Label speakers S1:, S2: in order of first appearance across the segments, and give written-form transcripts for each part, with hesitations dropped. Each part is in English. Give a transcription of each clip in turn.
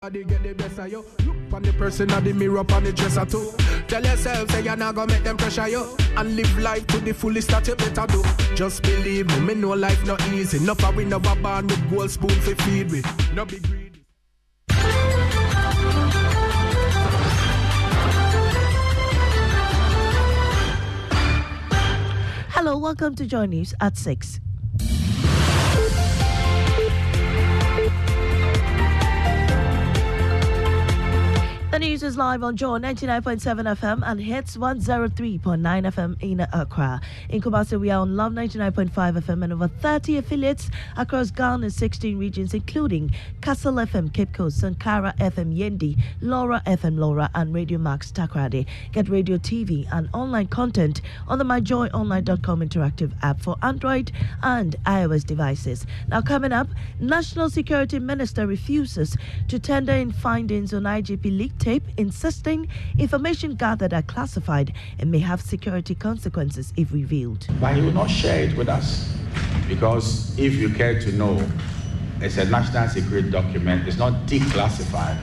S1: They get the best of you. Look on the person of the mirror on the dresser too. Tell yourself say you're not gonna make them pressure you. And live life to the fullest that you better do. Just believe me know life not easy. Enough of we never born with gold spoon for feed with. No be greedy.
S2: Hello, welcome to Joy News at 6. The news is live on Joy 99.7 FM and hits 103.9 FM in Accra. In Kumasi, we are on Love 99.5 FM and over 30 affiliates across Ghana's 16 regions, including Castle FM, Cape Coast, Sankara FM, Yendi, Laura FM, Laura, and Radio Max Takrade. Get radio, TV, and online content on the myjoyonline.com interactive app for Android and iOS devices. Now, coming up, National Security Minister refuses to tender in findings on IGP leak tape, insisting information gathered are classified and may have security consequences if revealed.
S3: But he will not share it with us, because if you care to know, it's a national secret document, it's not declassified.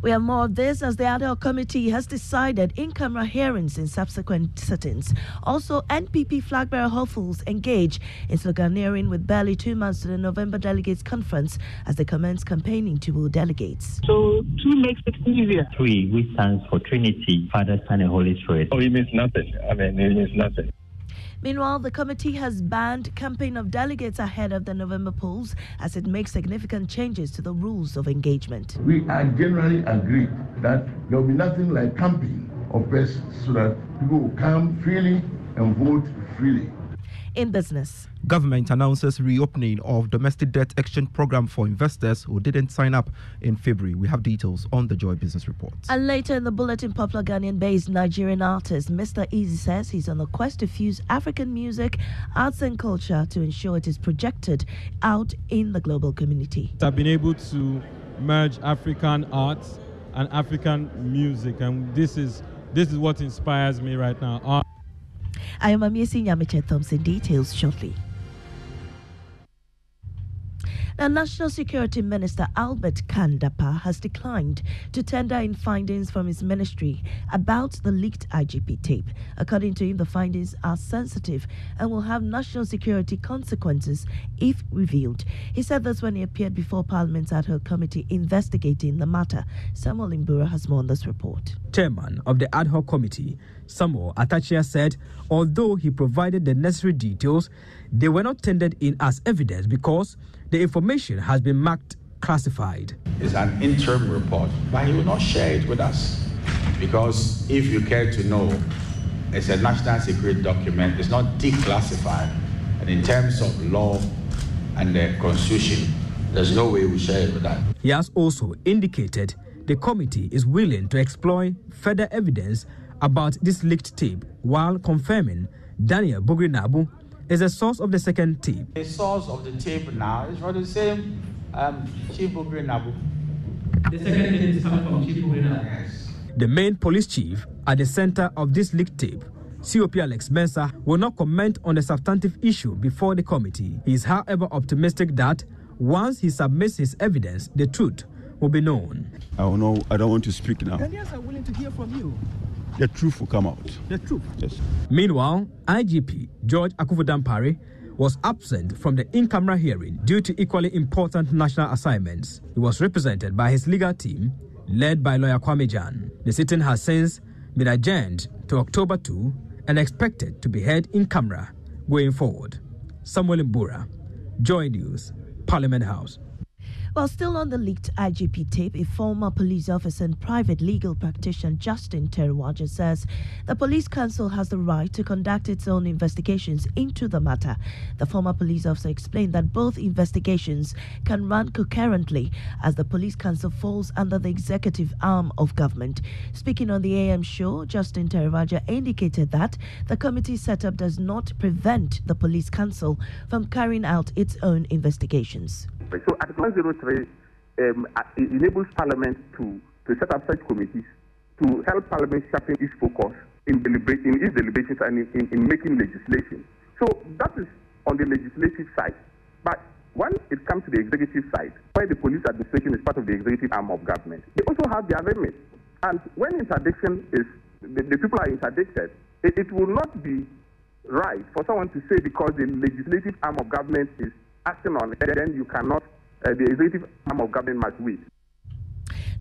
S2: We have more of this as the ad hoc committee has decided in-camera hearings in subsequent sittings. Also, NPP flag bearer hopefuls engage in sloganeering with barely 2 months to the November delegates conference as they commence campaigning to woo delegates.
S4: So 2 makes it easier.
S5: 3, which stands for Trinity, Father, Son, and Holy Spirit.
S4: Oh, it means nothing. It means nothing.
S2: Meanwhile, the committee has banned campaign of delegates ahead of the November polls as it makes significant changes to the rules of engagement.
S6: We are generally agreed that there will be nothing like campaign of persons so that people will come freely and vote freely.
S2: In business,
S7: government announces reopening of domestic debt exchange program for investors who didn't sign up in February. We have details on the Joy Business Report.
S2: And later in the bulletin, popular Ghanaian-based Nigerian artist Mr. Easy says he's on a quest to fuse African music, arts and culture to ensure it is projected out in the global community.
S8: I've been able to merge African arts and African music, and this is what inspires me right now.
S2: I am Amiesi Nyamiche Thompson. Details shortly. Now, National Security Minister Albert Kandapa has declined to tender in findings from his ministry about the leaked IGP tape. According to him, the findings are sensitive and will have national security consequences if revealed. He said this when he appeared before Parliament's ad hoc committee investigating the matter. Samuel Imbura has more on this report.
S9: Chairman of the ad hoc committee, Samuel Atachia, said although he provided the necessary details, they were not tendered in as evidence because the information has been marked classified.
S3: It's an interim report, but he will not share it with us, because if you care to know, it's a national secret document, it's not declassified, and in terms of law and the constitution, there's no way we share it with that.
S9: He has also indicated the committee is willing to explore further evidence about this leaked tape, while confirming Daniel Bugri Naabu is the source of the second tape.
S3: The source of the tape now is from the same Chief Bugri Naabu.
S5: The second tape is coming from Chief Bugri Naabu.
S3: Yes.
S9: The main police chief at the center of this leaked tape, COP Alex Mensah, will not comment on the substantive issue before the committee. He is, however, optimistic that once he submits his evidence, the truth will be known.
S10: I don't want to speak now.
S1: Ghanaians are willing to hear from you.
S10: The truth will come out.
S1: The truth?
S10: Yes.
S9: Meanwhile, IGP George Akufu-Dampare was absent from the in-camera hearing due to equally important national assignments. He was represented by his legal team, led by lawyer Kwame Jan. The sitting has since been adjourned to October 2 and expected to be held in camera going forward. Samuel Mbura, Joy News, Parliament House.
S2: While still on the leaked IGP tape, a former police officer and private legal practitioner, Justin Teruwaja, says the police council has the right to conduct its own investigations into the matter. The former police officer explained that both investigations can run concurrently as the police council falls under the executive arm of government. Speaking on the AM show, Justin Teruwaja indicated that the committee setup does not prevent the police council from carrying out its own investigations.
S4: So Article 103 enables Parliament to set up such committees to help Parliament sharpen its focus in its deliberations and in making legislation. So that is on the legislative side. But When it comes to the executive side, where the police administration is part of the executive arm of government, they also have their remit. And when interdiction is, the people are interdicted, it will not be right for someone to say because the legislative arm of government is acting on it, then you cannot, the executive arm of government must wait.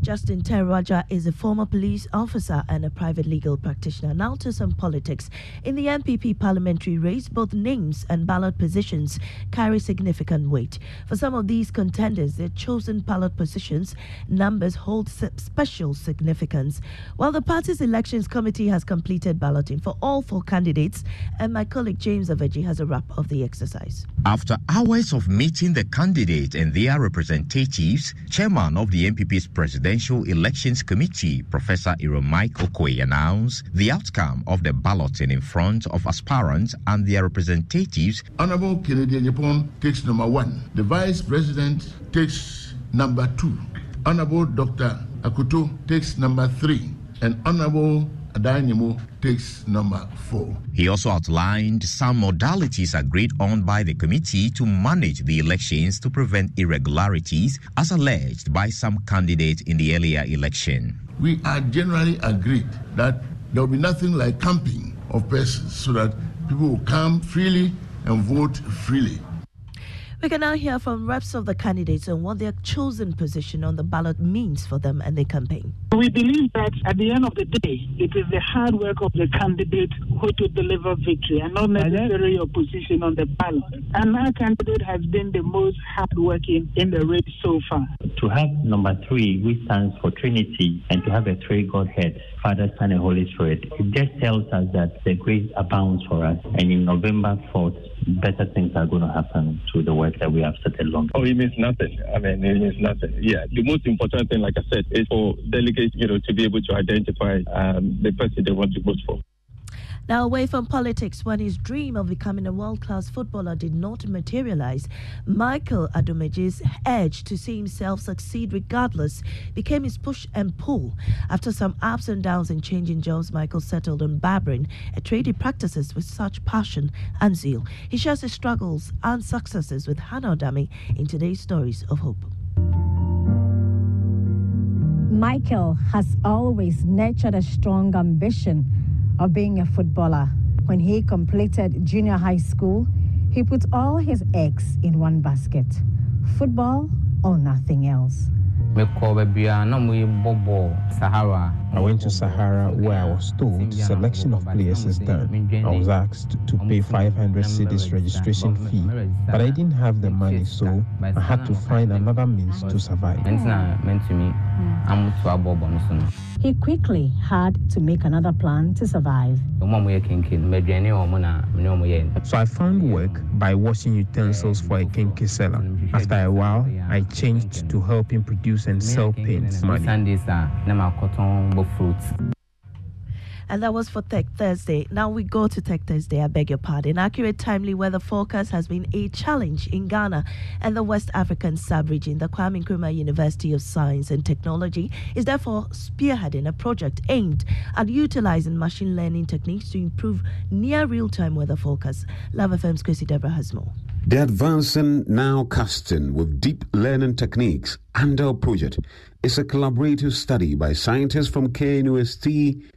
S2: Justin Terraja is a former police officer and a private legal practitioner. Now to some politics. In the MPP parliamentary race, both names and ballot positions carry significant weight. For some of these contenders, their chosen ballot positions numbers hold special significance. While the party's elections committee has completed balloting for all 4 candidates, and my colleague James Aveji has a wrap of the exercise.
S11: After hours of meeting the candidates and their representatives, chairman of the MPP's Presidential Elections Committee, Professor Iromike Okoye, announced the outcome of the balloting in front of aspirants and their representatives.
S6: Honorable Kennedy Nyapon takes number 1. The Vice President takes number 2. Honorable Dr. Akuto takes number 3. And Honorable Adanyemo takes number 4.
S11: He also outlined some modalities agreed on by the committee to manage the elections to prevent irregularities as alleged by some candidates in the earlier election.
S6: We are generally agreed that there will be nothing like camping of persons so that people will come freely and vote freely.
S2: We can now hear from reps of the candidates on what their chosen position on the ballot means for them and their campaign.
S12: We believe that at the end of the day, it is the hard work of the candidate who to deliver victory and not necessarily your position on the ballot. And our candidate has been the most hardworking in the race so far.
S5: To have number 3, which stands for Trinity, and to have a 3 Godhead, Father, Son, and Holy Spirit, it just tells us that the grace abounds for us. And in November 4th, better things are going to happen to the work that we have started long.
S13: Oh, it means nothing. I mean, it means nothing. Yeah, the most important thing, like I said, is for delegates, to be able to identify the person they want to vote for.
S2: Now, away from politics, when his dream of becoming a world-class footballer did not materialize, Michael Adomeji's edge to see himself succeed regardless became his push and pull. After some ups and downs in changing jobs, Michael settled on barbering, a trade he practices with such passion and zeal. He shares his struggles and successes with Hannah Odami in today's Stories of Hope.
S14: Michael has always nurtured a strong ambition of being a footballer. When he completed junior high school, he put all his eggs in one basket: football or nothing else.
S15: I went to Sahara where I was told selection of players is done. I was asked to pay 500 cedis registration fee, but I didn't have the money, so I had to find another means to survive.
S14: He quickly had to make another plan to survive.
S15: So I found work by washing utensils for a kinky seller. After a while, I changed to helping produce and sell paints money.
S2: And that was for Tech Thursday. Now we go to Tech Thursday, I beg your pardon. Accurate, timely weather forecast has been a challenge in Ghana and the West African sub-region. The Kwame Nkrumah University of Science and Technology is therefore spearheading a project aimed at utilizing machine learning techniques to improve near real-time weather forecasts. Love FM's Chrissy Deborah has more.
S16: They're advancing nowcasting with deep learning techniques. Andel project is a collaborative study by scientists from KNUST,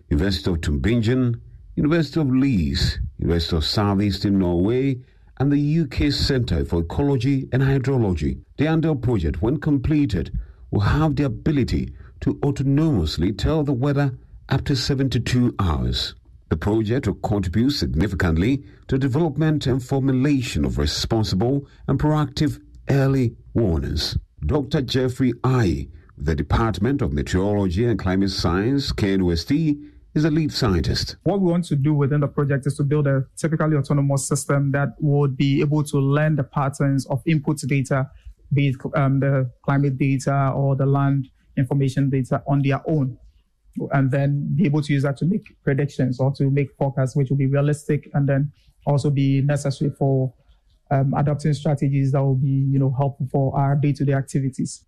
S16: University of Tübingen, University of Leeds, University of Southeastern Norway, and the UK Centre for Ecology and Hydrology. The Andel project, when completed, will have the ability to autonomously tell the weather up to 72 hours. The project will contribute significantly to development and formulation of responsible and proactive early warnings. Dr. Jeffrey I, the Department of Meteorology and Climate Science, KNUST, is a lead scientist.
S17: What we want to do within the project is to build a typically autonomous system that would be able to learn the patterns of input data, be it the climate data or the land information data on their own, and then be able to use that to make predictions or to make forecasts which will be realistic and then also be necessary for adopting strategies that will be helpful for our day-to-day activities.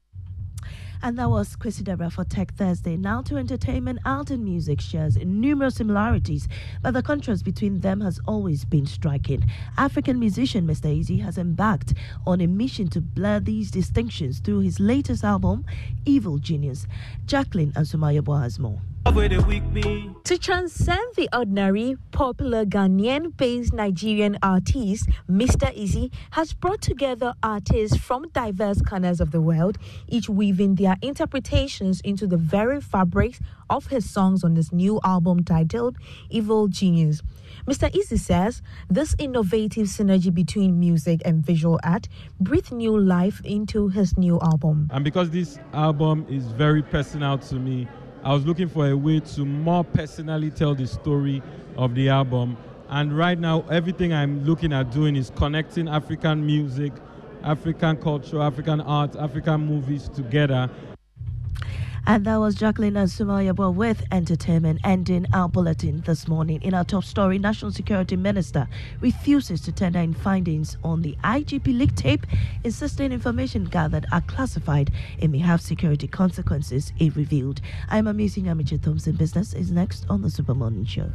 S2: And that was Kwesi Debra for Tech Thursday. Now to entertainment. Art and music shares numerous similarities, but the contrast between them has always been striking. African musician Mr. Easy has embarked on a mission to blur these distinctions through his latest album, Evil Genius. Jacqueline and Sumaya Boa has more.
S18: To transcend the ordinary, popular Ghanaian-based Nigerian artist, Mr. Easy has brought together artists from diverse corners of the world, each weaving their interpretations into the very fabrics of his songs on this new album titled Evil Genius. Mr. Easy says this innovative synergy between music and visual art breathed new life into his new album.
S8: And because this album is very personal to me, I was looking for a way to more personally tell the story of the album. And right now, everything I'm looking at doing is connecting African music, African culture, African art, African movies together.
S2: And that was Jacqueline and Sumaya Boa with entertainment, ending our bulletin this morning. In our top story, National Security Minister refuses to tender in findings on the IGP leak tape, insisting information gathered are classified and may have security consequences if revealed. I'm Amusing Amateur Thompson. Business is next on the Super Morning Show.